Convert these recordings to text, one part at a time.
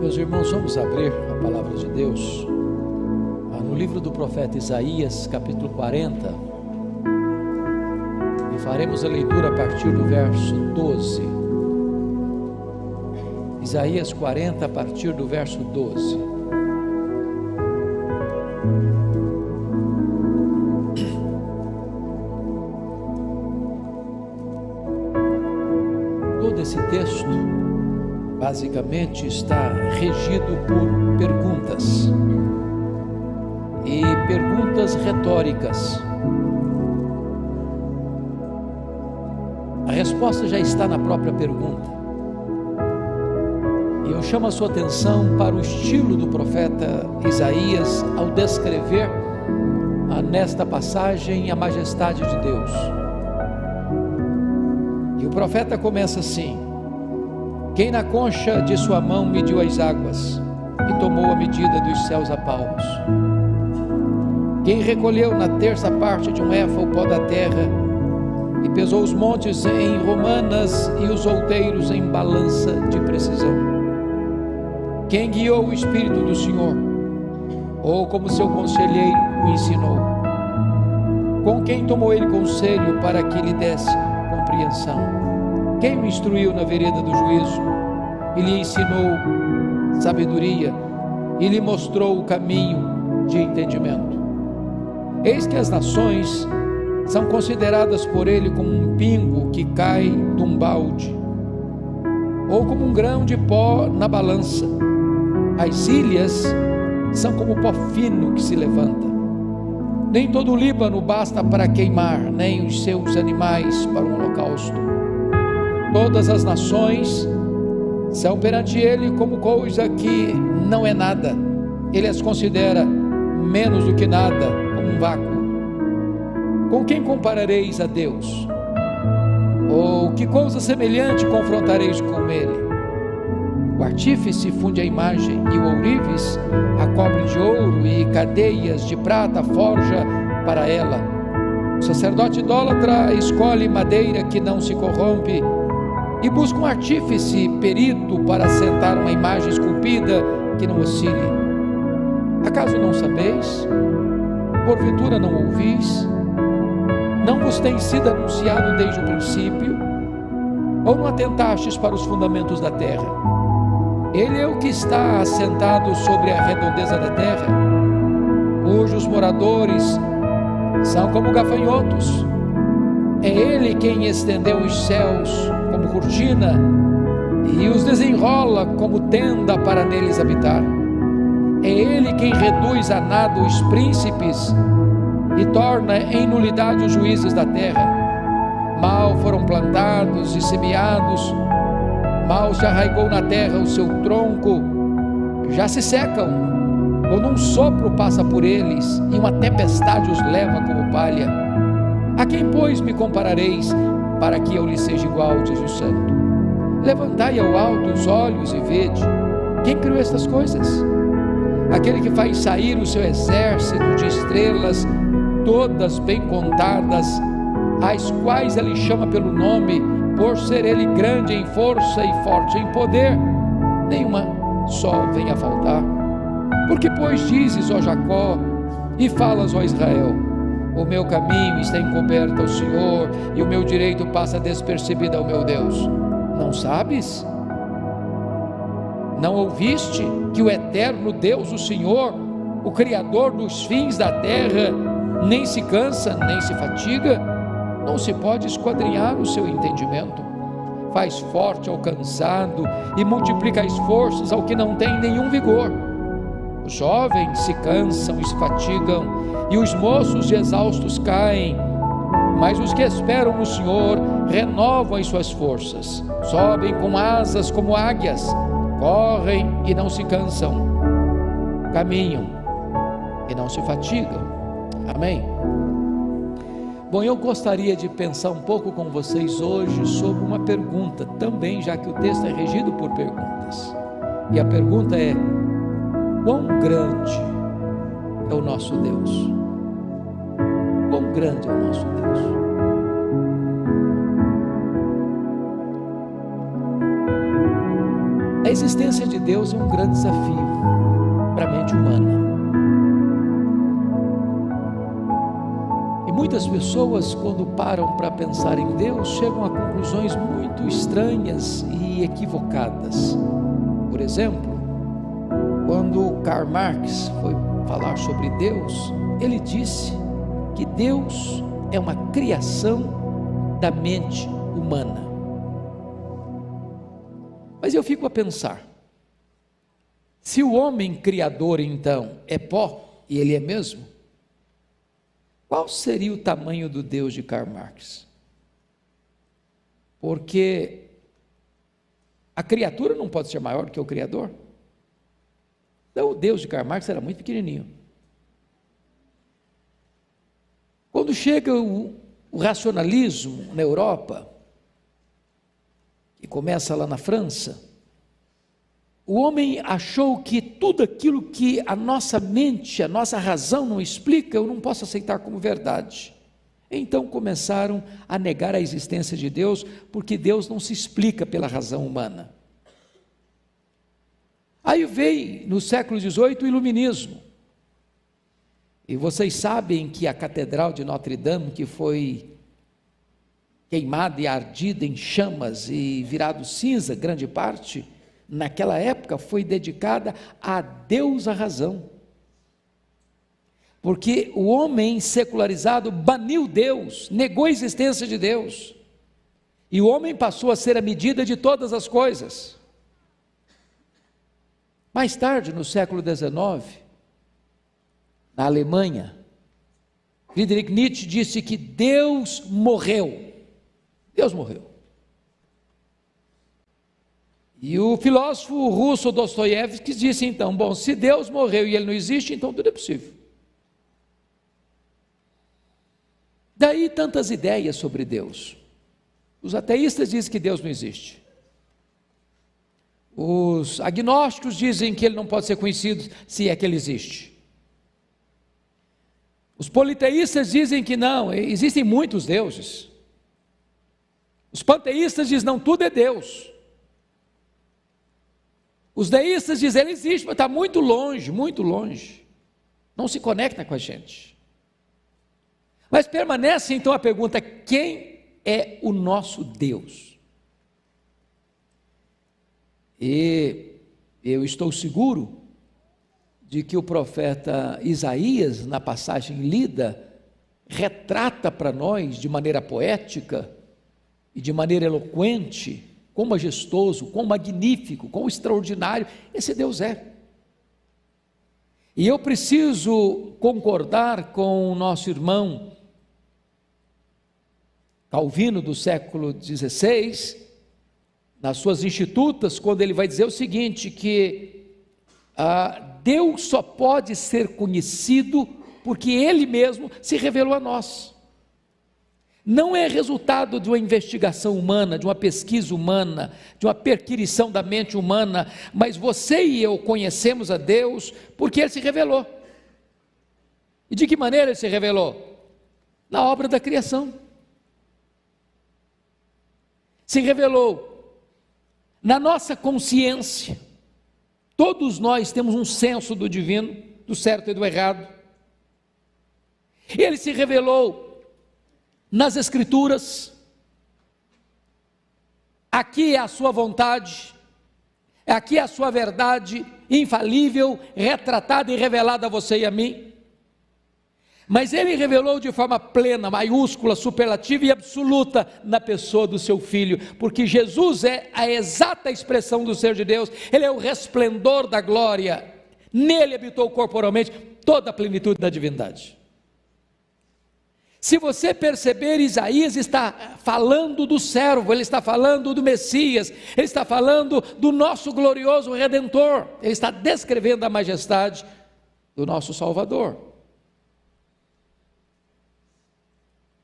Meus irmãos, vamos abrir a palavra de Deus no livro do profeta Isaías, capítulo 40, e faremos a leitura a partir do verso 12. Isaías 40, a partir do verso 12. Todo esse texto basicamente está regido por perguntas, e perguntas retóricas. A resposta já está na própria pergunta, e eu chamo a sua atenção para o estilo do profeta Isaías ao descrever nesta passagem a majestade de Deus. E o profeta começa assim: quem na concha de sua mão mediu as águas e tomou a medida dos céus a palmos? Quem recolheu na terça parte de um éfa o pó da terra e pesou os montes em romanas e os outeiros em balança de precisão? Quem guiou o Espírito do Senhor, ou como seu conselheiro o ensinou? Com quem tomou ele conselho para que lhe desse compreensão? Quem o instruiu na vereda do juízo e lhe ensinou sabedoria e lhe mostrou o caminho de entendimento? Eis que as nações são consideradas por ele como um pingo que cai de um balde, ou como um grão de pó na balança. As ilhas são como pó fino que se levanta. Nem todo o Líbano basta para queimar, nem os seus animais para um holocausto. Todas as nações são perante ele como coisa que não é nada. Ele as considera menos do que nada, como um vácuo. Com quem comparareis a Deus? Ou que coisa semelhante confrontareis com ele? O artífice funde a imagem, e o ourives a cobre de ouro, e cadeias de prata forja para ela. O sacerdote idólatra escolhe madeira que não se corrompe, e busca um artífice perito para assentar uma imagem esculpida que não oscile. Acaso não sabeis? Porventura não ouvis? Não vos tem sido anunciado desde o princípio? Ou não atentastes para os fundamentos da terra? Ele é o que está assentado sobre a redondeza da terra, cujos moradores são como gafanhotos. É ele quem estendeu os céus como cortina e os desenrola como tenda para neles habitar. É ele quem reduz a nada os príncipes e torna em nulidade os juízes da terra. Mal foram plantados e semeados, mal se arraigou na terra o seu tronco, já se secam, quando um sopro passa por eles e uma tempestade os leva como palha. A quem, pois, me comparareis, para que eu lhe seja igual, diz o Santo? Levantai ao alto os olhos e vede. Quem criou estas coisas? Aquele que faz sair o seu exército de estrelas, todas bem contadas, as quais ele chama pelo nome, por ser ele grande em força e forte em poder, nenhuma só vem a faltar. Porque, pois, dizes, ó Jacó, e falas, ó Israel: o meu caminho está encoberto ao Senhor, e o meu direito passa despercebido ao meu Deus. Não sabes? Não ouviste que o eterno Deus, o Senhor, o Criador dos fins da terra, nem se cansa, nem se fatiga? Não se pode esquadrinhar o seu entendimento. Faz forte ao cansado e multiplica as forças ao que não tem nenhum vigor. Os jovens se cansam e se fatigam, e os moços exaustos caem, mas os que esperam no Senhor renovam as suas forças, sobem com asas como águias, correm e não se cansam, caminham e não se fatigam. Amém? Bom, eu gostaria de pensar um pouco com vocês hoje sobre uma pergunta também, já que o texto é regido por perguntas, e a pergunta é: quão grande é o nosso Deus? Quão grande é o nosso Deus? A existência de Deus é um grande desafio para a mente humana. E muitas pessoas, quando param para pensar em Deus, chegam a conclusões muito estranhas e equivocadas. Por exemplo, quando Karl Marx foi falar sobre Deus, ele disse que Deus é uma criação da mente humana. Mas eu fico a pensar, se o homem criador então é pó, e ele é mesmo, qual seria o tamanho do Deus de Karl Marx? Porque a criatura não pode ser maior do que o Criador. Então o Deus de Karl Marx era muito pequenininho. Quando chega o racionalismo na Europa, e começa lá na França, o homem achou que tudo aquilo que a nossa mente, a nossa razão não explica, eu não posso aceitar como verdade. Então começaram a negar a existência de Deus, porque Deus não se explica pela razão humana. Aí veio no século XVIII o iluminismo, e vocês sabem que a Catedral de Notre Dame, que foi queimada e ardida em chamas e virado cinza, grande parte, naquela época foi dedicada a Deus a razão. Porque o homem secularizado baniu Deus, negou a existência de Deus. E o homem passou a ser a medida de todas as coisas. Mais tarde, no século XIX, na Alemanha, Friedrich Nietzsche disse que Deus morreu. Deus morreu. E o filósofo russo Dostoiévski disse então, bom, se Deus morreu e ele não existe, então tudo é possível. Daí tantas ideias sobre Deus. Os ateístas dizem que Deus não existe. Os agnósticos dizem que ele não pode ser conhecido se é que ele existe. Os politeístas dizem que não, existem muitos deuses. Os panteístas dizem, não, tudo é Deus. Os deístas dizem, ele existe, mas está muito longe, não se conecta com a gente. Mas permanece então a pergunta, quem é o nosso Deus? E eu estou seguro de que o profeta Isaías, na passagem lida, retrata para nós de maneira poética e de maneira eloquente, quão majestoso, quão magnífico, quão extraordinário esse Deus é. E eu preciso concordar com o nosso irmão Calvino do século XVI, nas suas Institutas, quando ele vai dizer o seguinte, que Deus só pode ser conhecido porque Ele mesmo se revelou a nós. Não é resultado de uma investigação humana, de uma pesquisa humana, de uma perquirição da mente humana, mas você e eu conhecemos a Deus porque Ele se revelou. E de que maneira Ele se revelou? Na obra da criação. Se revelou na nossa consciência. Todos nós temos um senso do divino, do certo e do errado. Ele se revelou nas Escrituras. Aqui é a sua vontade, aqui é a sua verdade infalível, retratada e revelada a você e a mim. Mas Ele revelou de forma plena, maiúscula, superlativa e absoluta na pessoa do seu Filho, porque Jesus é a exata expressão do ser de Deus, Ele é o resplendor da glória, nele habitou corporalmente toda a plenitude da divindade. Se você perceber, Isaías está falando do servo, ele está falando do Messias, ele está falando do nosso glorioso Redentor, ele está descrevendo a majestade do nosso Salvador.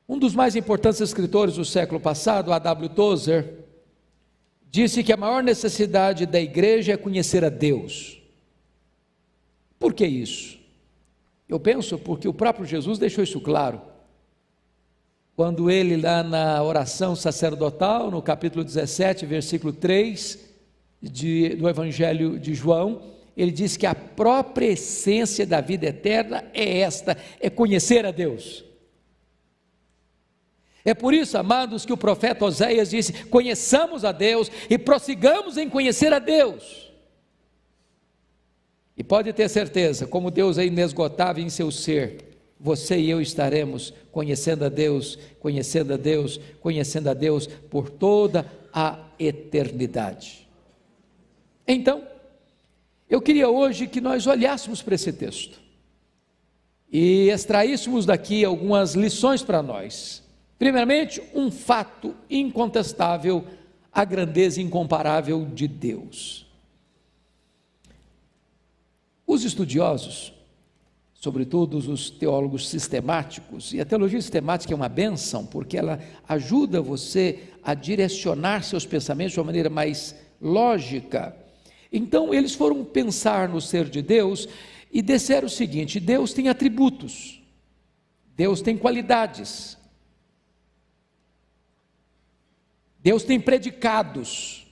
Um dos mais importantes escritores do século passado, A.W. Tozer, disse que a maior necessidade da igreja é conhecer a Deus. Por que isso? Eu penso porque o próprio Jesus deixou isso claro. Quando ele lá na oração sacerdotal, no capítulo 17, versículo 3, do Evangelho de João, ele diz que a própria essência da vida eterna é esta, é conhecer a Deus. É por isso, amados, que o profeta Oséias disse: conheçamos a Deus e prossigamos em conhecer a Deus. E pode ter certeza, como Deus é inesgotável em seu ser, você e eu estaremos conhecendo a Deus, conhecendo a Deus, conhecendo a Deus por toda a eternidade. Então, eu queria hoje que nós olhássemos para esse texto e extraíssemos daqui algumas lições para nós. Primeiramente, um fato incontestável: a grandeza incomparável de Deus. Os estudiosos, sobretudo os teólogos sistemáticos, e a teologia sistemática é uma bênção, porque ela ajuda você a direcionar seus pensamentos de uma maneira mais lógica. Então, eles foram pensar no ser de Deus e disseram o seguinte: Deus tem atributos, Deus tem qualidades, Deus tem predicados.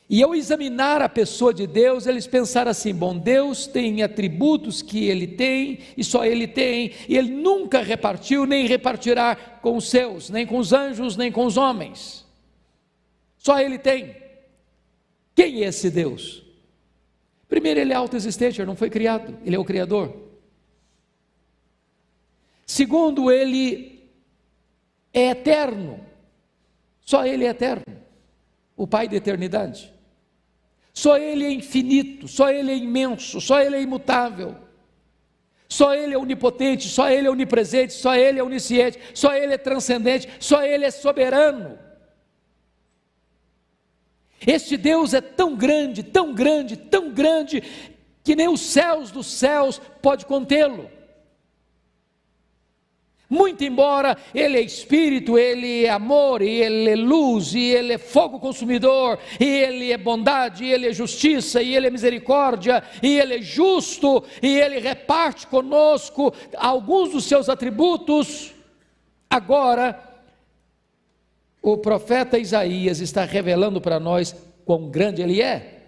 E ao examinar a pessoa de Deus, eles pensaram assim: bom, Deus tem atributos que Ele tem, e só Ele tem, e Ele nunca repartiu, nem repartirá com os seus, nem com os anjos, nem com os homens, só Ele tem. Quem é esse Deus? Primeiro, Ele é autoexistente, Ele não foi criado, Ele é o Criador. Segundo, Ele é eterno, só Ele é eterno, o Pai da eternidade. Só Ele é infinito, só Ele é imenso, só Ele é imutável, só Ele é onipotente, só Ele é onipresente, só Ele é onisciente, só Ele é transcendente, só Ele é soberano. Este Deus é tão grande, tão grande, tão grande, que nem os céus dos céus pode contê-lo. Muito embora Ele é Espírito, Ele é amor, e Ele é luz, e Ele é fogo consumidor, e Ele é bondade, e Ele é justiça, e Ele é misericórdia, e Ele é justo, e Ele reparte conosco alguns dos seus atributos. Agora, o profeta Isaías está revelando para nós quão grande Ele é.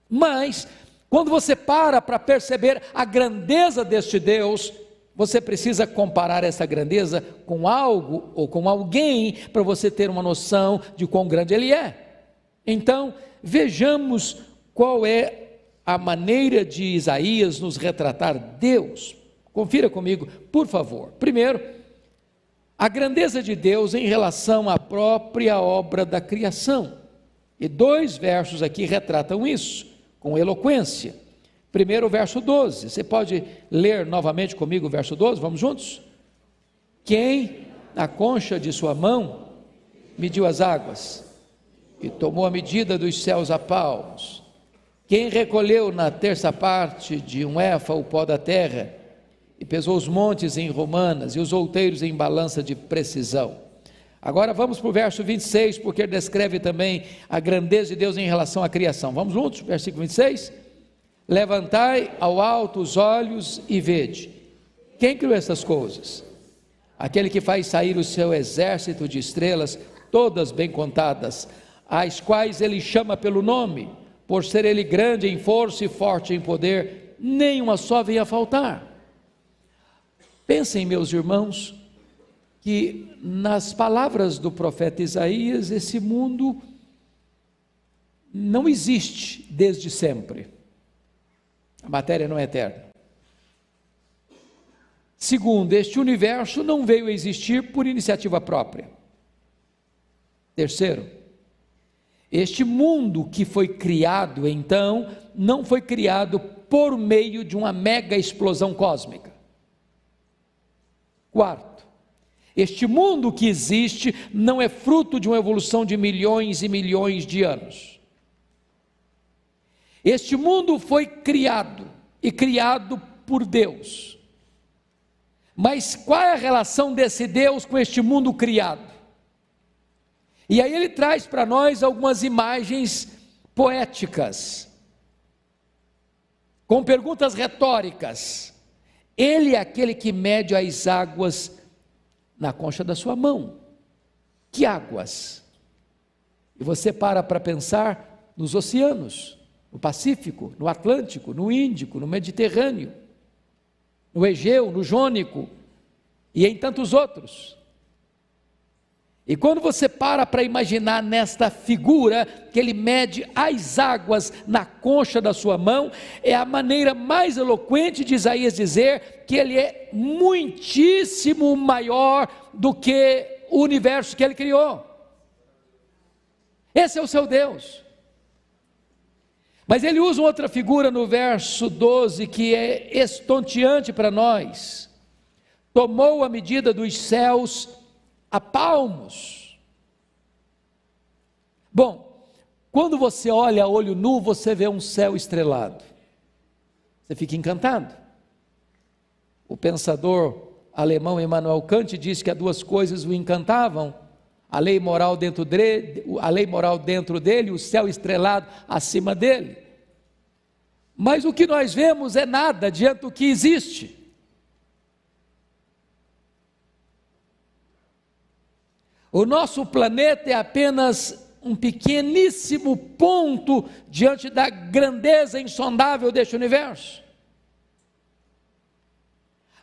Mas, quando você para perceber a grandeza deste Deus, você precisa comparar essa grandeza com algo ou com alguém para você ter uma noção de quão grande Ele é. Então, vejamos qual é a maneira de Isaías nos retratar Deus. Confira comigo, por favor. Primeiro, a grandeza de Deus em relação à própria obra da criação. E 2 versos aqui retratam isso com eloquência. Primeiro, o verso 12, você pode ler novamente comigo o verso 12, vamos juntos? Quem na concha de sua mão mediu as águas e tomou a medida dos céus a palmos? Quem recolheu na terça parte de um éfa o pó da terra e pesou os montes em romanas e os outeiros em balança de precisão? Agora vamos para o verso 26, porque ele descreve também a grandeza de Deus em relação à criação. Vamos juntos, versículo 26? Levantai ao alto os olhos e vede. Quem criou essas coisas? Aquele que faz sair o seu exército de estrelas, todas bem contadas, as quais ele chama pelo nome, por ser ele grande em força e forte em poder, nenhuma só vem a faltar. Pensem, meus irmãos, que nas palavras do profeta Isaías, esse mundo não existe desde sempre. A matéria não é eterna. Segundo, este universo não veio a existir por iniciativa própria. Terceiro, este mundo que foi criado, então, não foi criado por meio de uma mega explosão cósmica. Quarto, este mundo que existe não é fruto de uma evolução de milhões e milhões de anos. Este mundo foi criado, e criado por Deus. Mas qual é a relação desse Deus com este mundo criado? E aí ele traz para nós algumas imagens poéticas, com perguntas retóricas. Ele é aquele que mede as águas na concha da sua mão. Que águas? E você para pensar, nos oceanos, no Pacífico, no Atlântico, no Índico, no Mediterrâneo, no Egeu, no Jônico e em tantos outros. E quando você para imaginar nesta figura, que ele mede as águas na concha da sua mão, é a maneira mais eloquente de Isaías dizer que ele é muitíssimo maior do que o universo que ele criou. Esse é o seu Deus. Mas ele usa outra figura no verso 12 que é estonteante para nós. Tomou a medida dos céus a palmos. Bom, quando você olha a olho nu, você vê um céu estrelado. Você fica encantado. O pensador alemão Immanuel Kant diz que há duas coisas o encantavam: a lei moral dentro dele, o céu estrelado acima dele. Mas o que nós vemos é nada diante do que existe. O nosso planeta é apenas um pequeníssimo ponto diante da grandeza insondável deste universo.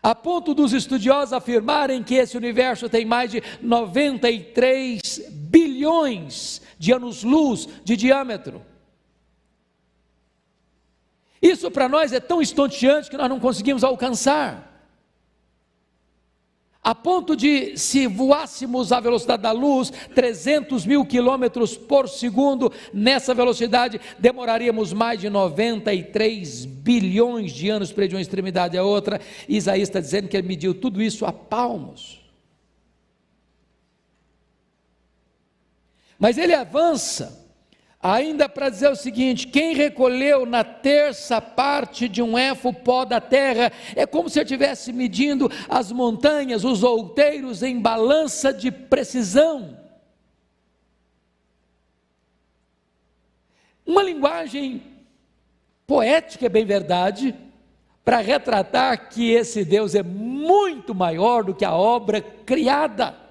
A ponto dos estudiosos afirmarem que esse universo tem mais de 93 bilhões de anos-luz de diâmetro. Isso para nós é tão estonteante que nós não conseguimos alcançar. A ponto de, se voássemos à velocidade da luz, 300 mil quilômetros por segundo, nessa velocidade, demoraríamos mais de 93 bilhões de anos para ir de uma extremidade à outra. Isaías está dizendo que ele mediu tudo isso a palmos. Mas ele avança ainda para dizer o seguinte: quem recolheu na terça parte de um éfo pó da terra, é como se eu estivesse medindo as montanhas, os outeiros em balança de precisão. Uma linguagem poética, é bem verdade, para retratar que esse Deus é muito maior do que a obra criada.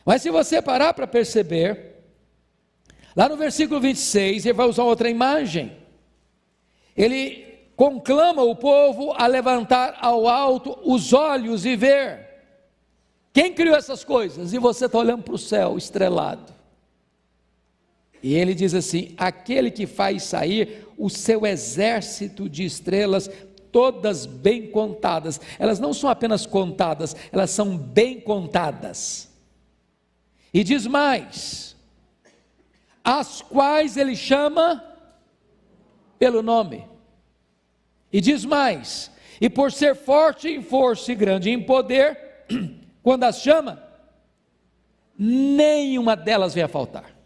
Mas se você parar para perceber, lá no versículo 26, ele vai usar outra imagem. Ele conclama o povo a levantar ao alto os olhos e ver. Quem criou essas coisas? E você está olhando para o céu estrelado. E ele diz assim: aquele que faz sair o seu exército de estrelas, todas bem contadas. Elas não são apenas contadas, elas são bem contadas. E diz mais: as quais ele chama pelo nome. E diz mais: e por ser forte em força e grande em poder, quando as chama, nenhuma delas vem a faltar.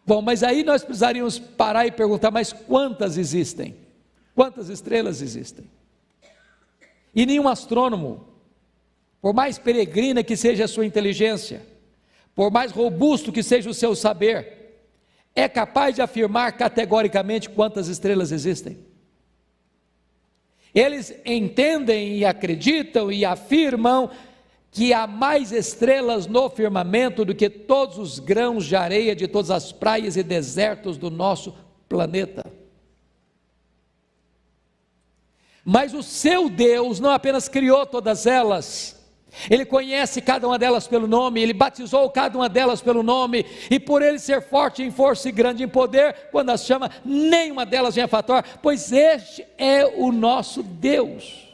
Bom, mas aí nós precisaríamos parar e perguntar: mas quantas existem? Quantas estrelas existem? E nenhum astrônomo, por mais peregrina que seja a sua inteligência, por mais robusto que seja o seu saber, é capaz de afirmar categoricamente quantas estrelas existem. Eles entendem e acreditam e afirmam que há mais estrelas no firmamento do que todos os grãos de areia de todas as praias e desertos do nosso planeta. Mas o seu Deus não apenas criou todas elas, Ele conhece cada uma delas pelo nome, Ele batizou cada uma delas pelo nome, e por Ele ser forte em força e grande em poder, quando as chama, nenhuma delas vem a faltar, pois este é o nosso Deus.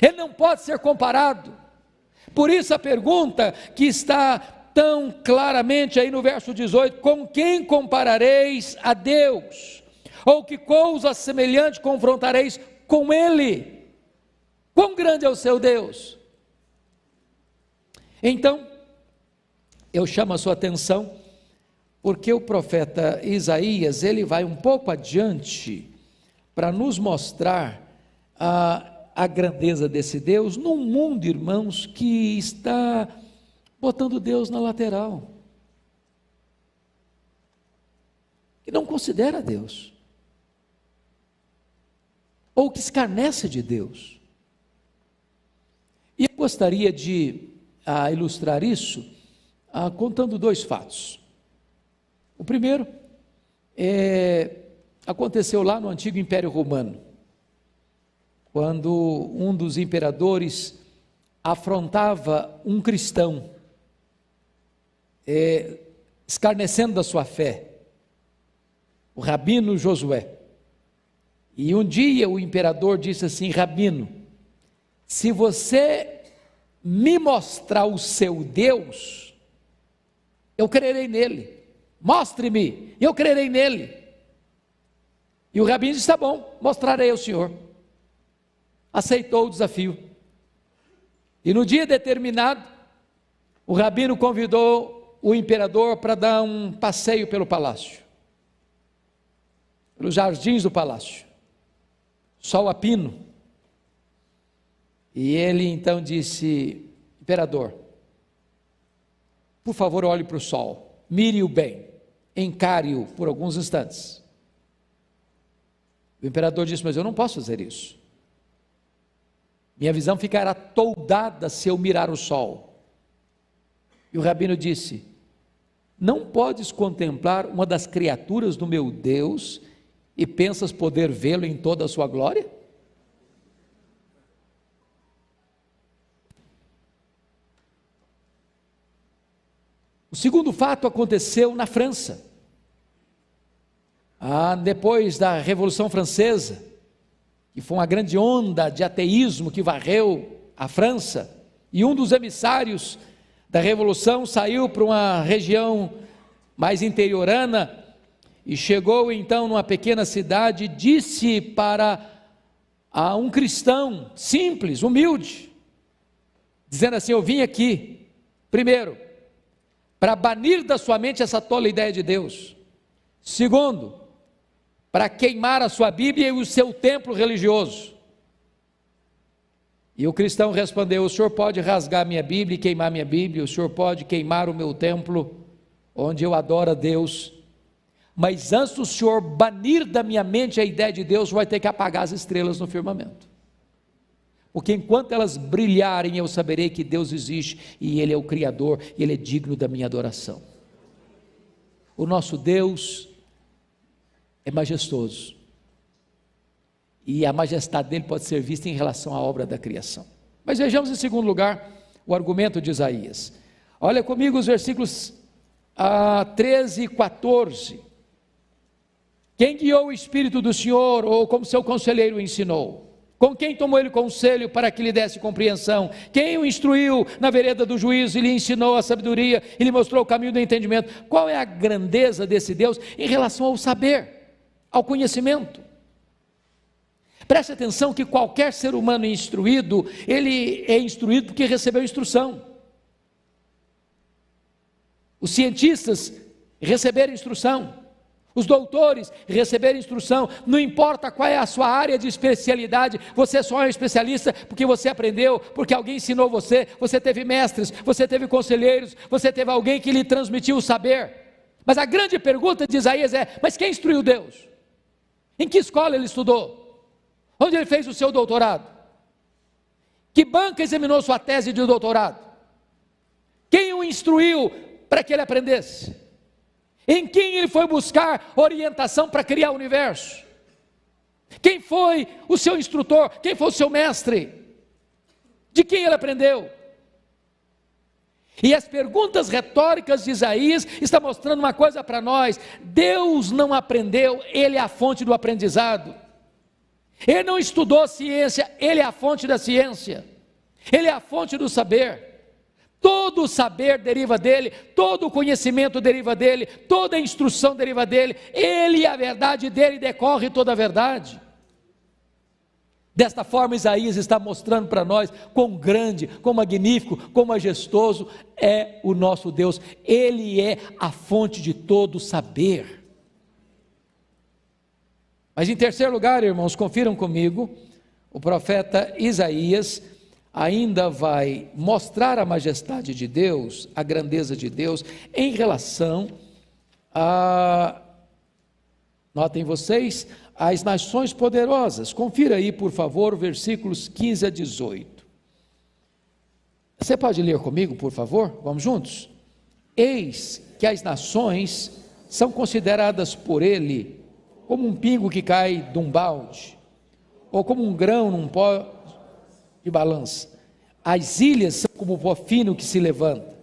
Ele não pode ser comparado. Por isso a pergunta que está tão claramente aí no verso 18: com quem comparareis a Deus? Ou que coisa semelhante confrontareis com Ele? Quão grande é o seu Deus? Então, eu chamo a sua atenção, porque o profeta Isaías, ele vai um pouco adiante, para nos mostrar a grandeza desse Deus, num mundo, irmãos, que está botando Deus na lateral, que não considera Deus, ou que escarnece de Deus. E eu gostaria de ilustrar isso contando dois fatos. O primeiro aconteceu lá no antigo Império Romano, quando um dos imperadores afrontava um cristão, escarnecendo da sua fé, o Rabino Josué. E um dia o imperador disse assim: Rabino, se você me mostrar o seu Deus, eu crerei nele. Mostre-me, e eu crerei nele. E o rabino disse: tá bom, mostrarei ao senhor. Aceitou o desafio. E no dia determinado, o rabino convidou o imperador para dar um passeio pelo palácio, pelos jardins do palácio, sol a pino. E ele então disse: imperador, por favor, olhe para o sol, mire-o bem, encare-o por alguns instantes. O imperador disse: mas eu não posso fazer isso, minha visão ficará toldada se eu mirar o sol. E o rabino disse: não podes contemplar uma das criaturas do meu Deus e pensas poder vê-lo em toda a sua glória? O segundo fato aconteceu na França. Depois da Revolução Francesa, que foi uma grande onda de ateísmo que varreu a França, e um dos emissários da Revolução saiu para uma região mais interiorana, e chegou então numa pequena cidade, e disse para um cristão simples, humilde, dizendo assim: eu vim aqui, primeiro, para banir da sua mente essa tola ideia de Deus. Segundo, para queimar a sua Bíblia e o seu templo religioso. E o cristão respondeu: o senhor pode rasgar minha Bíblia e queimar minha Bíblia, o senhor pode queimar o meu templo, onde eu adoro a Deus, mas antes do senhor banir da minha mente a ideia de Deus, vai ter que apagar as estrelas no firmamento, porque enquanto elas brilharem, eu saberei que Deus existe, e Ele é o Criador, e Ele é digno da minha adoração. O nosso Deus é majestoso, e a majestade dele pode ser vista em relação à obra da criação. Mas vejamos em segundo lugar o argumento de Isaías. Olha comigo os versículos 13 e 14. Quem guiou o Espírito do Senhor, ou como seu conselheiro o ensinou? Com quem tomou ele conselho para que lhe desse compreensão? Quem o instruiu na vereda do juízo e lhe ensinou a sabedoria e lhe mostrou o caminho do entendimento? Qual é a grandeza desse Deus em relação ao saber, ao conhecimento? Preste atenção que qualquer ser humano instruído, ele é instruído porque recebeu instrução. Os cientistas receberam instrução. Os doutores receberam instrução. Não importa qual é a sua área de especialidade, você só é um especialista porque você aprendeu, porque alguém ensinou você, você teve mestres, você teve conselheiros, você teve alguém que lhe transmitiu o saber. Mas a grande pergunta de Isaías é: mas quem instruiu Deus? Em que escola ele estudou? Onde ele fez o seu doutorado? Que banca examinou sua tese de doutorado? Quem o instruiu para que ele aprendesse? Em quem ele foi buscar orientação para criar o universo? Quem foi o seu instrutor? Quem foi o seu mestre? De quem ele aprendeu? E as perguntas retóricas de Isaías estão mostrando uma coisa para nós: Deus não aprendeu, Ele é a fonte do aprendizado. Ele não estudou ciência, Ele é a fonte da ciência. Ele é a fonte do saber. Todo o saber deriva dele, todo o conhecimento deriva dele, toda a instrução deriva dele. Ele e a verdade dele decorre toda a verdade. Desta forma, Isaías está mostrando para nós quão grande, quão magnífico, quão majestoso é o nosso Deus. Ele é a fonte de todo saber. Mas em terceiro lugar, irmãos, confiram comigo, o profeta Isaías ainda vai mostrar a majestade de Deus, a grandeza de Deus, em relação notem vocês, as nações poderosas. Confira aí, por favor, versículos 15 a 18. Você pode ler comigo, por favor? Vamos juntos? Eis que as nações são consideradas por ele como um pingo que cai de um balde, ou como um grão num pó de balança. As ilhas são como o pó fino que se levanta.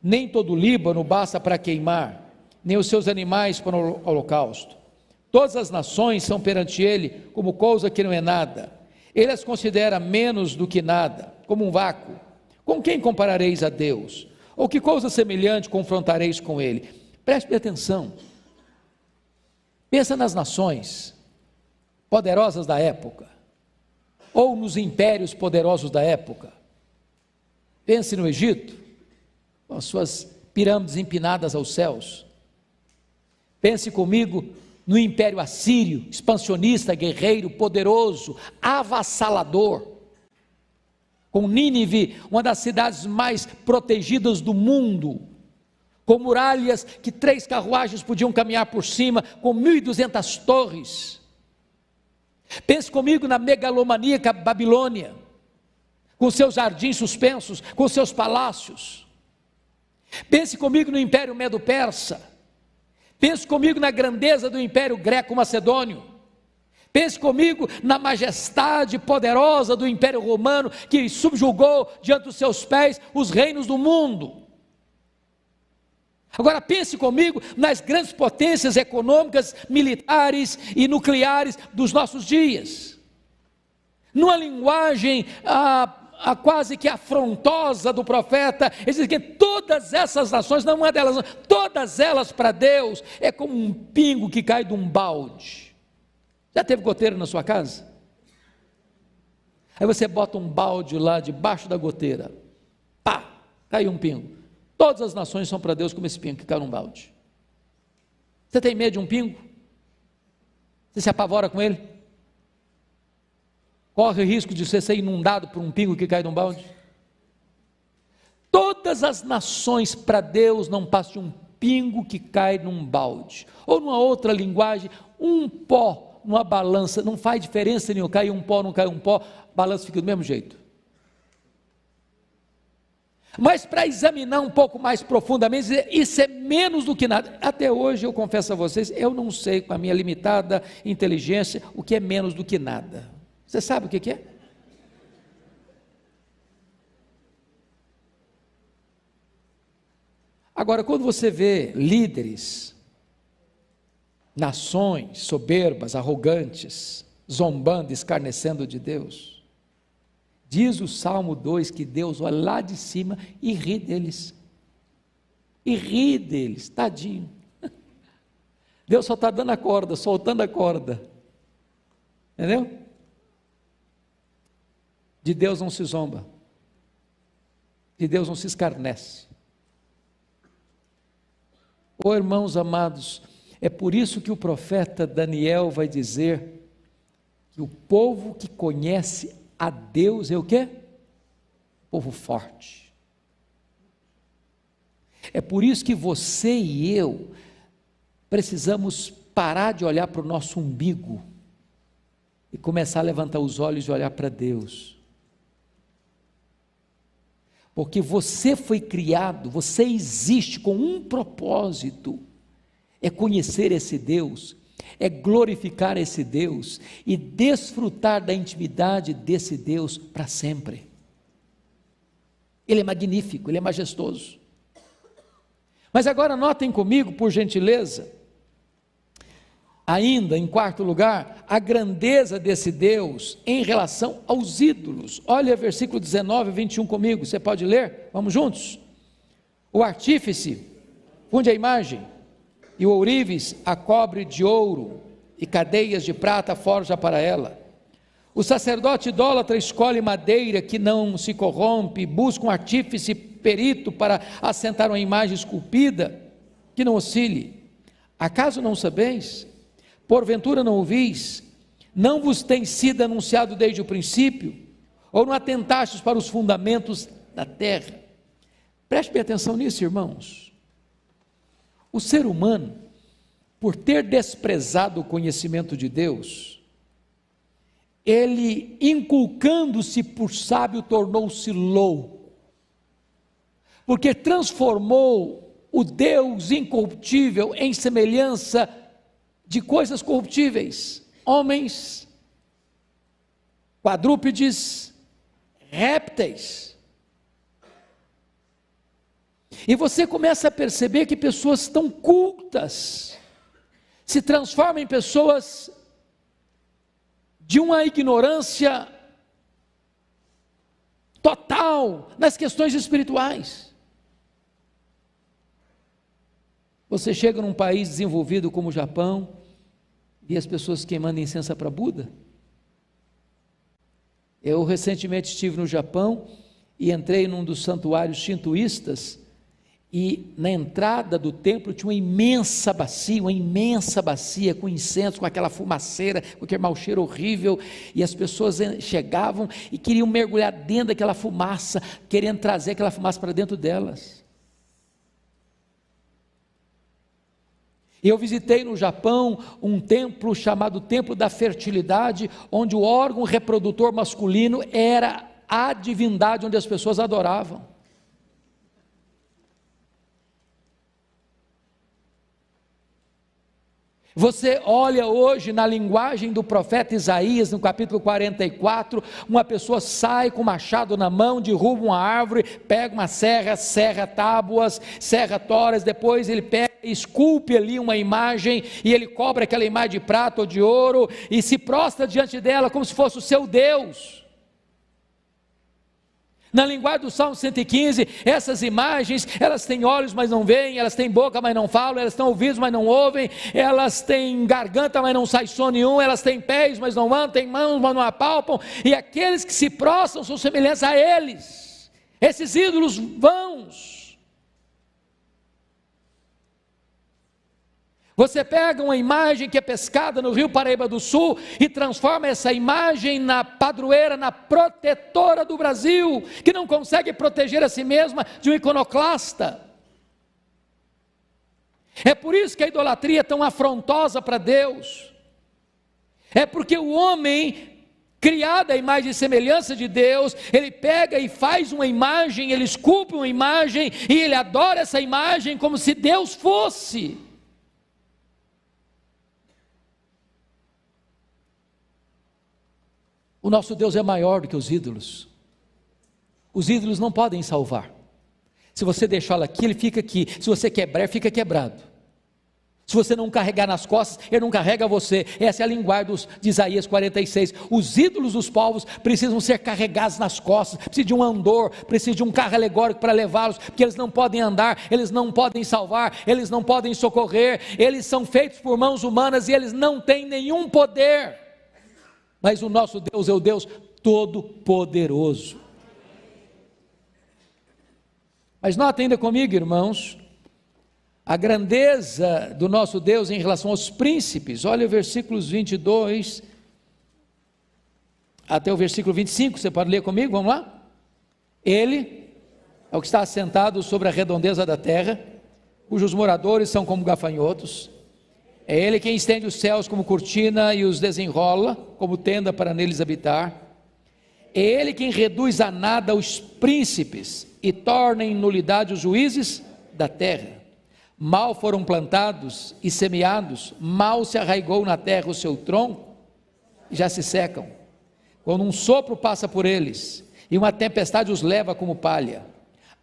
Nem todo o Líbano basta para queimar, nem os seus animais para o holocausto. Todas as nações são perante ele como coisa que não é nada. Ele as considera menos do que nada, como um vácuo. Com quem comparareis a Deus? Ou que coisa semelhante confrontareis com ele? Preste atenção. Pensa nas nações poderosas da época, ou nos impérios poderosos da época. Pense no Egito, com as suas pirâmides empinadas aos céus. Pense comigo no Império Assírio, expansionista, guerreiro, poderoso, avassalador, com Nínive, uma das cidades mais protegidas do mundo, com muralhas que 3 carruagens podiam caminhar por cima, com 1.200 torres. Pense comigo na megalomaníaca Babilônia, com seus jardins suspensos, com seus palácios. Pense comigo no Império Medo-Persa. Pense comigo na grandeza do Império Greco-Macedônio. Pense comigo na majestade poderosa do Império Romano, que subjugou diante dos seus pés os reinos do mundo. Agora pense comigo nas grandes potências econômicas, militares e nucleares dos nossos dias. Numa linguagem quase que afrontosa do profeta, ele diz que todas essas nações, não uma delas, todas elas para Deus é como um pingo que cai de um balde. Já teve goteira na sua casa? Aí você bota um balde lá debaixo da goteira, pá, caiu um pingo. Todas as nações são para Deus como esse pingo que cai num balde. Você tem medo de um pingo? Você se apavora com ele? Corre o risco de você ser inundado por um pingo que cai num balde? Todas as nações para Deus não passam de um pingo que cai num balde, ou numa outra linguagem, um pó numa balança, não faz diferença nenhuma, cai um pó, não cai um pó, a balança fica do mesmo jeito. Mas para examinar um pouco mais profundamente, isso é menos do que nada. Até hoje eu confesso a vocês, eu não sei com a minha limitada inteligência o que é menos do que nada. Você sabe o que é? Agora, quando você vê líderes, nações soberbas, arrogantes, zombando, escarnecendo de Deus, diz o Salmo 2 que Deus olha lá de cima e ri deles. E ri deles, tadinho. Deus só está dando a corda, soltando a corda. Entendeu? De Deus não se zomba. De Deus não se escarnece. Oh, irmãos amados, é por isso que o profeta Daniel vai dizer que o povo que conhece a Deus é o quê? Povo forte. É por isso que você e eu precisamos parar de olhar para o nosso umbigo e começar a levantar os olhos e olhar para Deus. Porque você foi criado, você existe com um propósito, é conhecer esse Deus, é glorificar esse Deus e desfrutar da intimidade desse Deus para sempre. Ele é magnífico, ele é majestoso. Mas agora notem comigo, por gentileza, ainda em quarto lugar, a grandeza desse Deus em relação aos ídolos. Olha versículo 19 e 21 comigo, você pode ler? Vamos juntos? O artífice funde a imagem, e o ourives a cobre de ouro, e cadeias de prata forja para ela. O sacerdote idólatra escolhe madeira que não se corrompe, busca um artífice perito para assentar uma imagem esculpida que não oscile. Acaso não sabeis? Porventura não ouvis? Não vos tem sido anunciado desde o princípio? Ou não atentastes para os fundamentos da terra? Preste bem atenção nisso, irmãos. O ser humano, por ter desprezado o conhecimento de Deus, ele, inculcando-se por sábio, tornou-se louco, porque transformou o Deus incorruptível em semelhança de coisas corruptíveis, homens, quadrúpedes, répteis. E você começa a perceber que pessoas tão cultas se transformam em pessoas de uma ignorância total nas questões espirituais. Você chega num país desenvolvido como o Japão e as pessoas queimando incenso para Buda. Eu recentemente estive no Japão e entrei num dos santuários shintoístas, e na entrada do templo tinha uma imensa bacia com incenso, com aquela fumaceira, com aquele mau cheiro horrível, e as pessoas chegavam e queriam mergulhar dentro daquela fumaça, querendo trazer aquela fumaça para dentro delas. Eu visitei no Japão um templo chamado Templo da Fertilidade, onde o órgão reprodutor masculino era a divindade onde as pessoas adoravam. Você olha hoje na linguagem do profeta Isaías, no capítulo 44, uma pessoa sai com um machado na mão, derruba uma árvore, pega uma serra, serra tábuas, serra toras, depois ele pega, esculpe ali uma imagem, e ele cobra aquela imagem de prata ou de ouro, e se prostra diante dela como se fosse o seu Deus. Na linguagem do Salmo 115, essas imagens, elas têm olhos, mas não veem, elas têm boca, mas não falam, elas têm ouvidos, mas não ouvem, elas têm garganta, mas não sai som nenhum, elas têm pés, mas não andam, têm mãos, mas não apalpam, e aqueles que se prostram são semelhantes a eles, esses ídolos vãos. Você pega uma imagem que é pescada no Rio Paraíba do Sul e transforma essa imagem na padroeira, na protetora do Brasil, que não consegue proteger a si mesma de um iconoclasta. É por isso que a idolatria é tão afrontosa para Deus. É porque o homem, criado à imagem e semelhança de Deus, ele pega e faz uma imagem, ele esculpe uma imagem e ele adora essa imagem como se Deus fosse. O nosso Deus é maior do que os ídolos. Os ídolos não podem salvar. Se você deixá-lo aqui, ele fica aqui. Se você quebrar, fica quebrado. Se você não carregar nas costas, ele não carrega você. Essa é a linguagem de Isaías 46. Os ídolos dos povos precisam ser carregados nas costas, precisa de um andor, precisa de um carro alegórico para levá-los, porque eles não podem andar, eles não podem salvar, eles não podem socorrer, eles são feitos por mãos humanas e eles não têm nenhum poder. Mas o nosso Deus é o Deus Todo-Poderoso. Mas nota ainda comigo, irmãos, a grandeza do nosso Deus em relação aos príncipes. Olha os versículos 22 até o versículo 25, você pode ler comigo, vamos lá? Ele é o que está assentado sobre a redondeza da terra, cujos moradores são como gafanhotos. É Ele quem estende os céus como cortina e os desenrola como tenda para neles habitar. É Ele quem reduz a nada os príncipes e torna em nulidade os juízes da terra. Mal foram plantados e semeados, mal se arraigou na terra o seu tronco, e já se secam. Quando um sopro passa por eles e uma tempestade os leva como palha.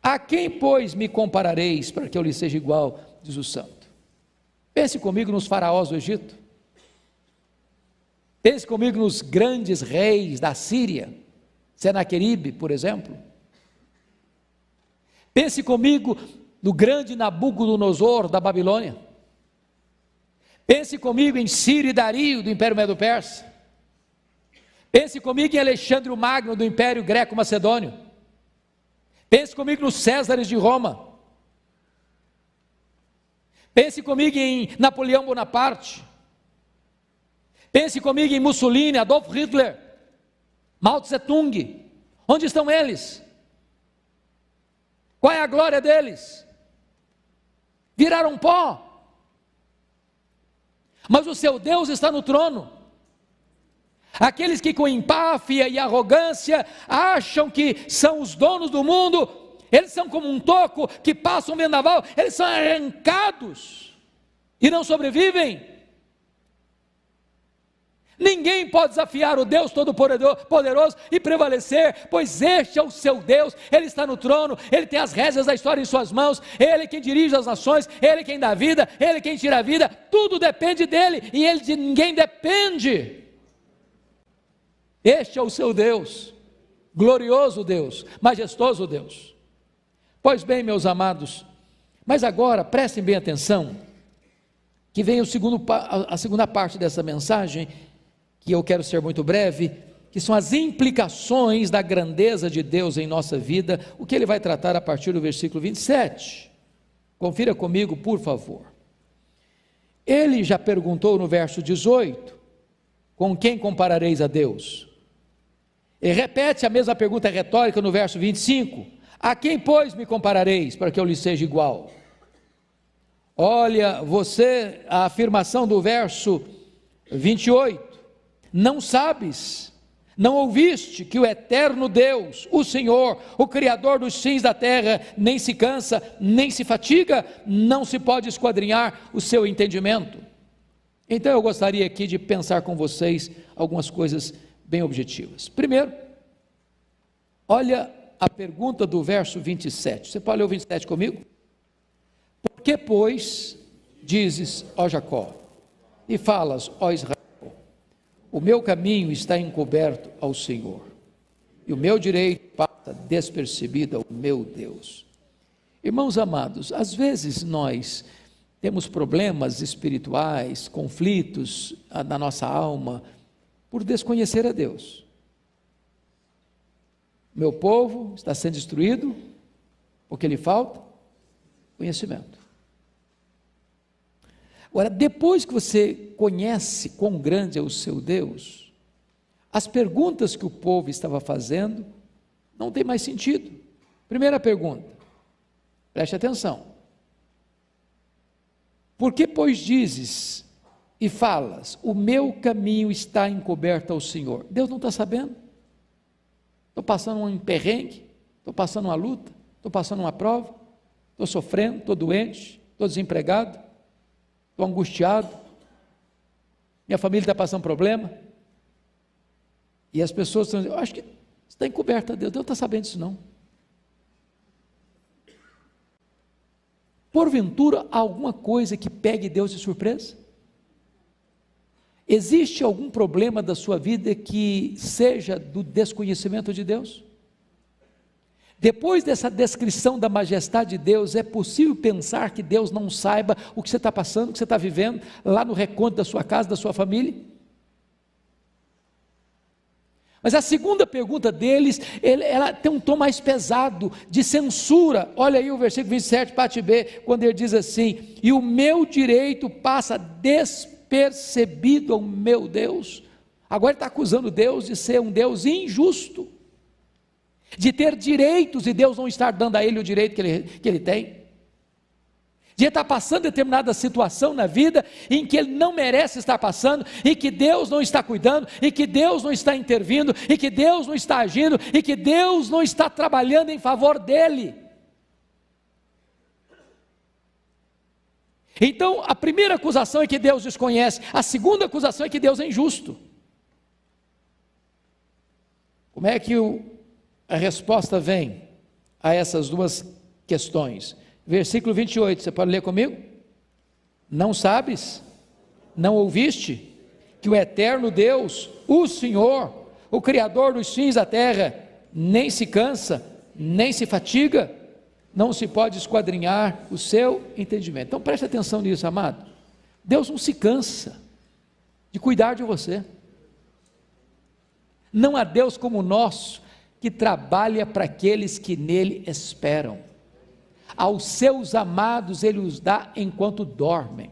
A quem, pois, me comparareis para que eu lhe seja igual, diz o santo? Pense comigo nos faraós do Egito. Pense comigo nos grandes reis da Síria, Senaqueribe, por exemplo. Pense comigo no grande Nabucodonosor da Babilônia. Pense comigo em Ciro e Dario do Império Medo-Persa. Pense comigo em Alexandre o Magno do Império Greco-Macedônio. Pense comigo nos Césares de Roma. Pense comigo em Napoleão Bonaparte. Pense comigo em Mussolini, Adolf Hitler, Mao Tse Tung. Onde estão eles? Qual é a glória deles? Viraram pó. Mas o seu Deus está no trono. Aqueles que com empáfia e arrogância acham que são os donos do mundo, eles são como um toco que passa um vendaval, eles são arrancados e não sobrevivem. Ninguém pode desafiar o Deus Todo-Poderoso e prevalecer, pois este é o seu Deus, Ele está no trono, Ele tem as rédeas da história em suas mãos, Ele quem dirige as nações, Ele quem dá vida, Ele quem tira a vida, tudo depende dEle, e Ele de ninguém depende. Este é o seu Deus, glorioso Deus, majestoso Deus. Pois bem, meus amados, mas agora prestem bem atenção, que vem a segunda parte dessa mensagem, que eu quero ser muito breve, que são as implicações da grandeza de Deus em nossa vida, o que ele vai tratar a partir do versículo 27. Confira comigo, por favor. Ele já perguntou no verso 18, com quem comparareis a Deus? E repete a mesma pergunta retórica no verso 25, a quem, pois, me comparareis, para que eu lhe seja igual? Olha, a afirmação do verso 28, não sabes, não ouviste que o eterno Deus, o Senhor, o Criador dos fins da terra, nem se cansa, nem se fatiga, não se pode esquadrinhar o seu entendimento? Então eu gostaria aqui de pensar com vocês algumas coisas bem objetivas. Primeiro, olha a pergunta do verso 27, você pode ler o 27 comigo? Por que, pois, dizes, ó Jacó, e falas, ó Israel, o meu caminho está encoberto ao Senhor, e o meu direito passa despercebido ao meu Deus. Irmãos amados, às vezes nós temos problemas espirituais, conflitos na nossa alma, por desconhecer a Deus. Meu povo está sendo destruído, porque lhe falta conhecimento. Agora, depois que você conhece quão grande é o seu Deus, as perguntas que o povo estava fazendo não tem mais sentido. Primeira pergunta, preste atenção. Por que, pois, dizes e falas, o meu caminho está encoberto ao Senhor? Deus não está sabendo? Estou passando um perrengue, estou passando uma luta, estou passando uma prova, estou sofrendo, estou doente, estou desempregado, estou angustiado, minha família está passando problema, e as pessoas estão dizendo, eu acho que está encoberta a Deus, Deus está sabendo disso não. Porventura, há alguma coisa que pegue Deus de surpresa? Existe algum problema da sua vida que seja do desconhecimento de Deus? Depois dessa descrição da majestade de Deus, é possível pensar que Deus não saiba o que você está passando, o que você está vivendo, lá no recôndito da sua casa, da sua família? Mas a segunda pergunta deles, ela tem um tom mais pesado, de censura. Olha aí o versículo 27, parte B, quando ele diz assim, e o meu direito passa despercebido ao meu Deus. Agora ele está acusando Deus de ser um Deus injusto, de ter direitos e Deus não estar dando a ele o direito que ele tem, de estar passando determinada situação na vida em que ele não merece estar passando, e que Deus não está cuidando, e que Deus não está intervindo, e que Deus não está agindo, e que Deus não está trabalhando em favor dele. Então a primeira acusação é que Deus desconhece, a segunda acusação é que Deus é injusto. Como é que a resposta vem a essas duas questões? Versículo 28, você pode ler comigo? Não sabes, não ouviste, que o eterno Deus, o Senhor, o Criador dos fins da terra, nem se cansa, nem se fatiga, não se pode esquadrinhar o seu entendimento. Então preste atenção nisso, amado. Deus não se cansa de cuidar de você. Não há Deus como o nosso, que trabalha para aqueles que nele esperam. Aos seus amados ele os dá enquanto dormem.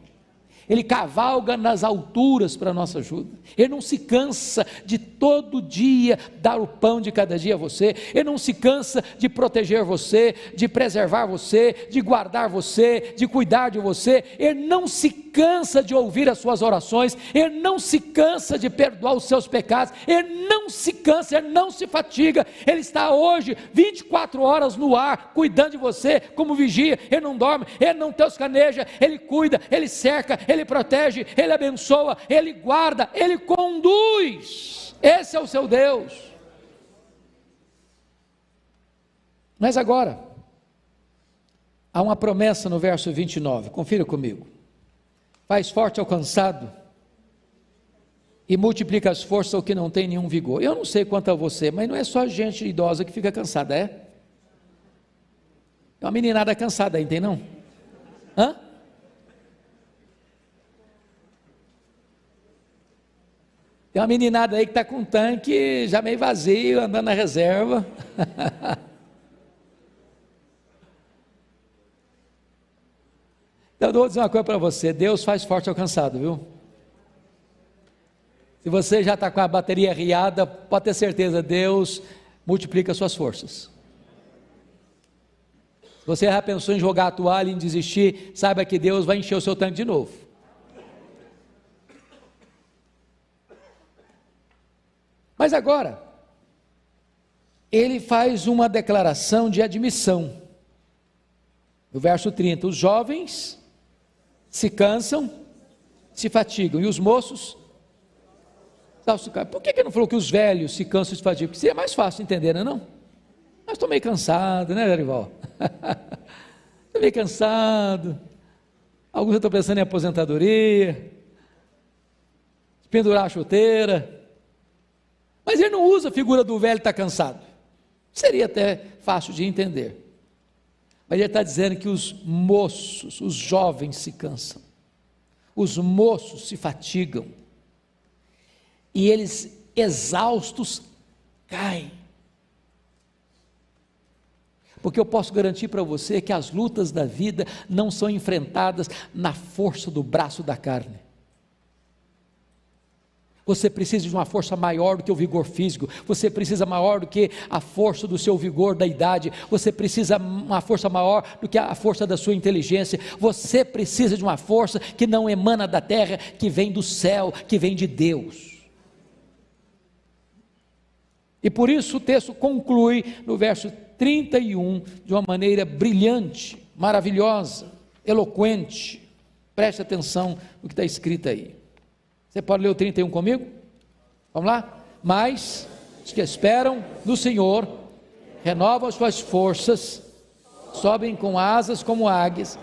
Ele cavalga nas alturas para a nossa ajuda. Ele não se cansa de todo dia dar o pão de cada dia a você. Ele não se cansa de proteger você, de preservar você, de guardar você, de cuidar de você. Ele não se cansa de ouvir as suas orações, Ele não se cansa de perdoar os seus pecados, Ele não se cansa, Ele não se fatiga, Ele está hoje 24 horas no ar, cuidando de você, como vigia. Ele não dorme, Ele não toscaneja, Ele cuida, Ele cerca, Ele protege, Ele abençoa, Ele guarda, Ele conduz. Esse é o seu Deus. Mas agora, há uma promessa no verso 29, confira comigo. Faz forte ao cansado e multiplica as forças ao que não tem nenhum vigor. Eu não sei quanto a você, mas não é só gente idosa que fica cansada, é? É uma meninada cansada aí, tem não? Hã? Tem uma meninada aí que está com um tanque já meio vazio, andando na reserva. Então, eu vou dizer uma coisa para você: Deus faz forte ao cansado, viu? Se você já está com a bateria riada, pode ter certeza, Deus multiplica as suas forças. Se você já pensou em jogar a toalha, em desistir, saiba que Deus vai encher o seu tanque de novo. Mas agora, ele faz uma declaração de admissão. No verso 30, os jovens se cansam, se fatigam, e os moços... Por que não falou que os velhos se cansam e se fatigam? Porque seria mais fácil entender, não é não? Mas estou meio cansado, né, Garival? Estou meio cansado. Alguns estão pensando em aposentadoria, pendurar a chuteira. Mas ele não usa a figura do velho que está cansado. Seria até fácil de entender. Mas ele está dizendo que os moços, os jovens se cansam, os moços se fatigam, e eles exaustos caem. Porque eu posso garantir para você que as lutas da vida não são enfrentadas na força do braço da carne. Você precisa de uma força maior do que o vigor físico, você precisa maior do que a força do seu vigor da idade, você precisa uma força maior do que a força da sua inteligência, você precisa de uma força que não emana da terra, que vem do céu, que vem de Deus. E por isso o texto conclui no verso 31 de uma maneira brilhante, maravilhosa, eloquente. Preste atenção no que está escrito aí. Você pode ler o 31 comigo? Vamos lá? Mas os que esperam no Senhor renovam as suas forças, sobem com asas como águias,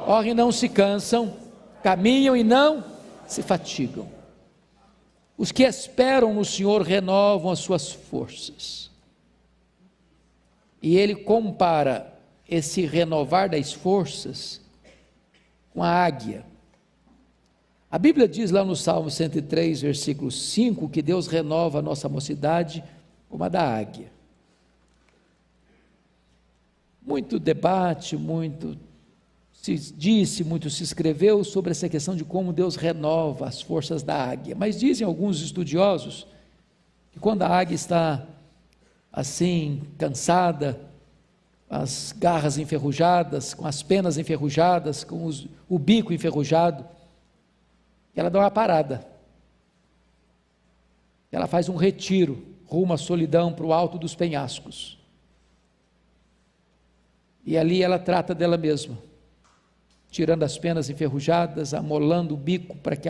correm e não se cansam, caminham e não se fatigam. Os que esperam no Senhor renovam as suas forças. E ele compara esse renovar das forças com a águia. A Bíblia diz lá no Salmo 103, versículo 5, que Deus renova a nossa mocidade como a da águia. Muito debate, muito se disse, muito se escreveu sobre essa questão de como Deus renova as forças da águia. Mas dizem alguns estudiosos que quando a águia está assim, cansada, as garras enferrujadas, com as penas enferrujadas, com o bico enferrujado, ela dá uma parada, ela faz um retiro rumo à solidão, para o alto dos penhascos, e ali ela trata dela mesma, tirando as penas enferrujadas, amolando o bico para que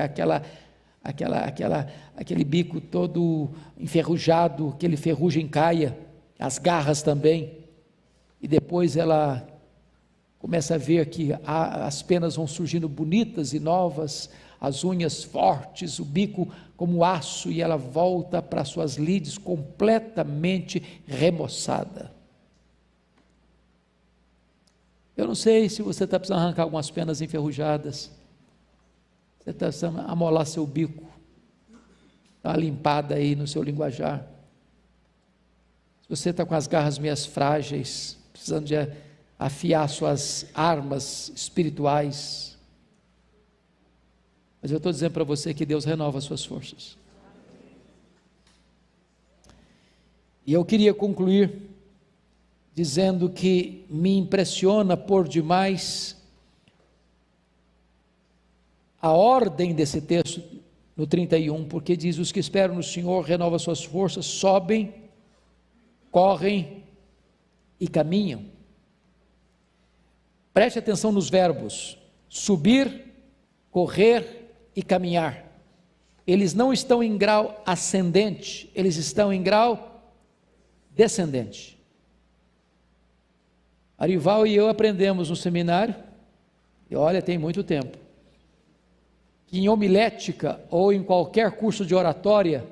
aquele bico todo enferrujado, aquele ferrugem caia, as garras também, e depois ela começa a ver que as penas vão surgindo bonitas e novas, as unhas fortes, o bico como aço, e ela volta para suas lides completamente remoçada. Eu não sei se você está precisando arrancar algumas penas enferrujadas, você está precisando amolar seu bico, dar uma limpada aí no seu linguajar. Se você está com as garras meio frágeis, precisando de afiar suas armas espirituais, mas eu estou dizendo para você que Deus renova as suas forças. E eu queria concluir dizendo que me impressiona por demais a ordem desse texto no 31, porque diz: os que esperam no Senhor renovam suas forças, sobem, correm e caminham. Preste atenção nos verbos: subir, correr e caminhar. Eles não estão em grau ascendente, eles estão em grau descendente. Arival e eu aprendemos no seminário, e olha, tem muito tempo, que em homilética ou em qualquer curso de oratória,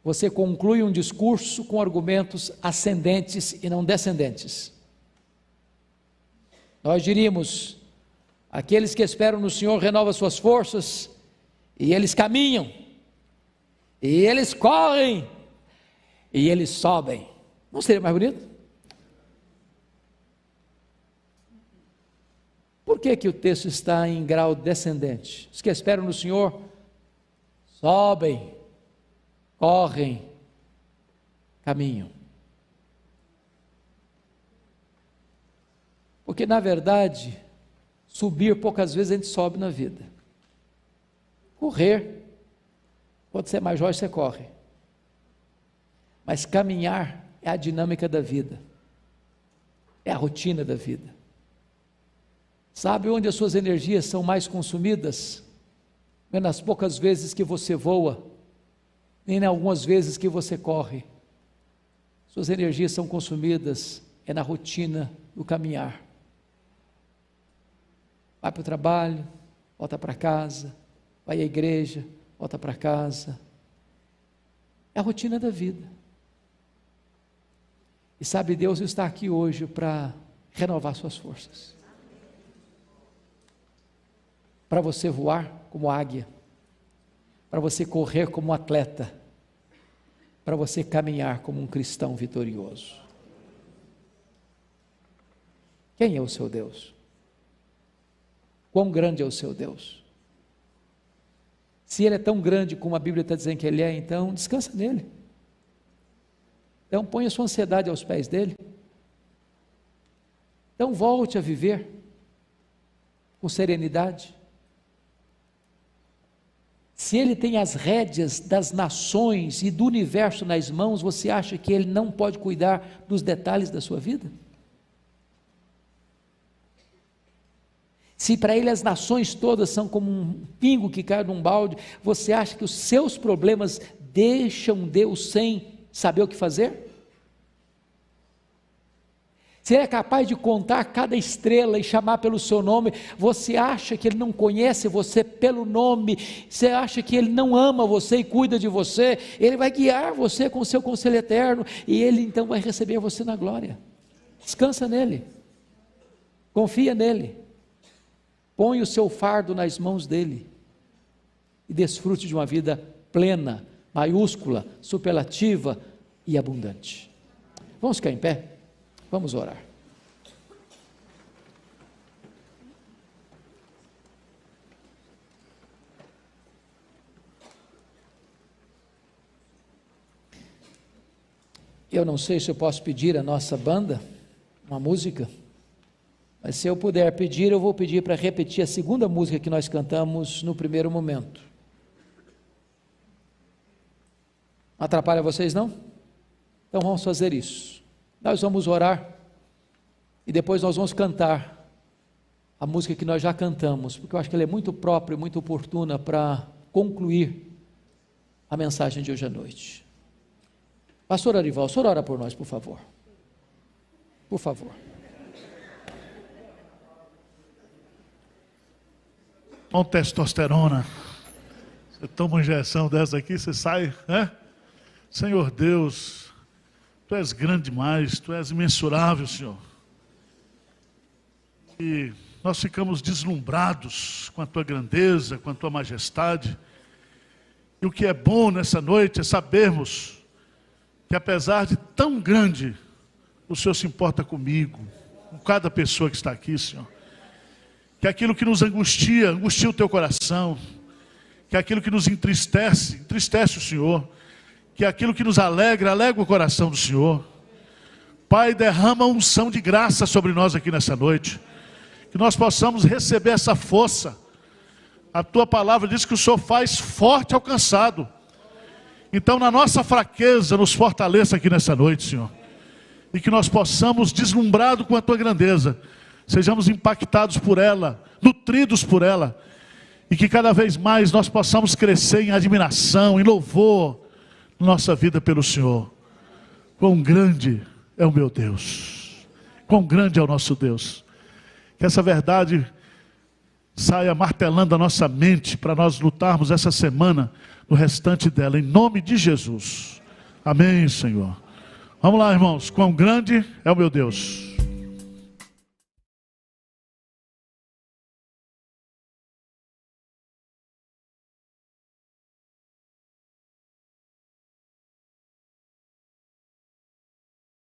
você conclui um discurso com argumentos ascendentes e não descendentes. Nós diríamos: aqueles que esperam no Senhor renovam suas forças, e eles caminham, e eles correm, e eles sobem. Não seria mais bonito? Por que o texto está em grau descendente? Os que esperam no Senhor sobem, correm, caminham. Porque na verdade, subir poucas vezes a gente sobe na vida. Correr, quando você é mais jovem você corre. Mas caminhar é a dinâmica da vida, é a rotina da vida. Sabe onde as suas energias são mais consumidas? Não é nas poucas vezes que você voa, nem em algumas vezes que você corre. Suas energias são consumidas na rotina do caminhar. Vai para o trabalho, volta para casa, vai à igreja, volta para casa. É a rotina da vida. E sabe, Deus está aqui hoje para renovar suas forças. Para você voar como águia, para você correr como atleta, para você caminhar como um cristão vitorioso. Quem é o seu Deus? Quão grande é o seu Deus? Se Ele é tão grande como a Bíblia está dizendo que Ele é, então descansa nele. Então ponha sua ansiedade aos pés dEle. Então volte a viver com serenidade. Se Ele tem as rédeas das nações e do universo nas mãos, você acha que Ele não pode cuidar dos detalhes da sua vida? Se para Ele as nações todas são como um pingo que cai num balde, você acha que os seus problemas deixam Deus sem saber o que fazer? Se Ele é capaz de contar cada estrela e chamar pelo seu nome, você acha que Ele não conhece você pelo nome? Você acha que Ele não ama você e cuida de você? Ele vai guiar você com o seu conselho eterno, e Ele então vai receber você na glória. Descansa nele, confia nele, põe o seu fardo nas mãos dele, e desfrute de uma vida plena, maiúscula, superlativa e abundante. Vamos ficar em pé? Vamos orar. Eu não sei se eu posso pedir à nossa banda uma música, mas se eu puder pedir, eu vou pedir para repetir a segunda música que nós cantamos no primeiro momento. Atrapalha vocês não? Então vamos fazer isso. Nós vamos orar e depois nós vamos cantar a música que nós já cantamos, porque eu acho que ela é muito própria e muito oportuna para concluir a mensagem de hoje à noite. Pastor Arival, o senhor ora por nós, por favor. Por favor. Com testosterona, você toma uma injeção dessa aqui, você sai, né? Senhor Deus, Tu és grande demais, Tu és imensurável, Senhor. E nós ficamos deslumbrados com a Tua grandeza, com a Tua majestade. E o que é bom nessa noite é sabermos que apesar de tão grande, o Senhor se importa comigo, com cada pessoa que está aqui, Senhor. Que aquilo que nos angustia o Teu coração. Que aquilo que nos entristece o Senhor. Que aquilo que nos alegra o coração do Senhor. Pai, derrama unção de graça sobre nós aqui nessa noite. Que nós possamos receber essa força A tua palavra diz que o Senhor faz forte ao cansado. Então, na nossa fraqueza, nos fortaleça aqui nessa noite, Senhor. E que nós possamos, deslumbrados com a tua grandeza, sejamos impactados por ela, nutridos por ela. E que cada vez mais nós possamos crescer em admiração, em louvor, na nossa vida pelo Senhor. Quão grande é o meu Deus. Quão grande é o nosso Deus. Que essa verdade saia martelando a nossa mente para nós lutarmos essa semana, no restante dela, em nome de Jesus. Amém, Senhor. Vamos lá, irmãos. Quão grande é o meu Deus.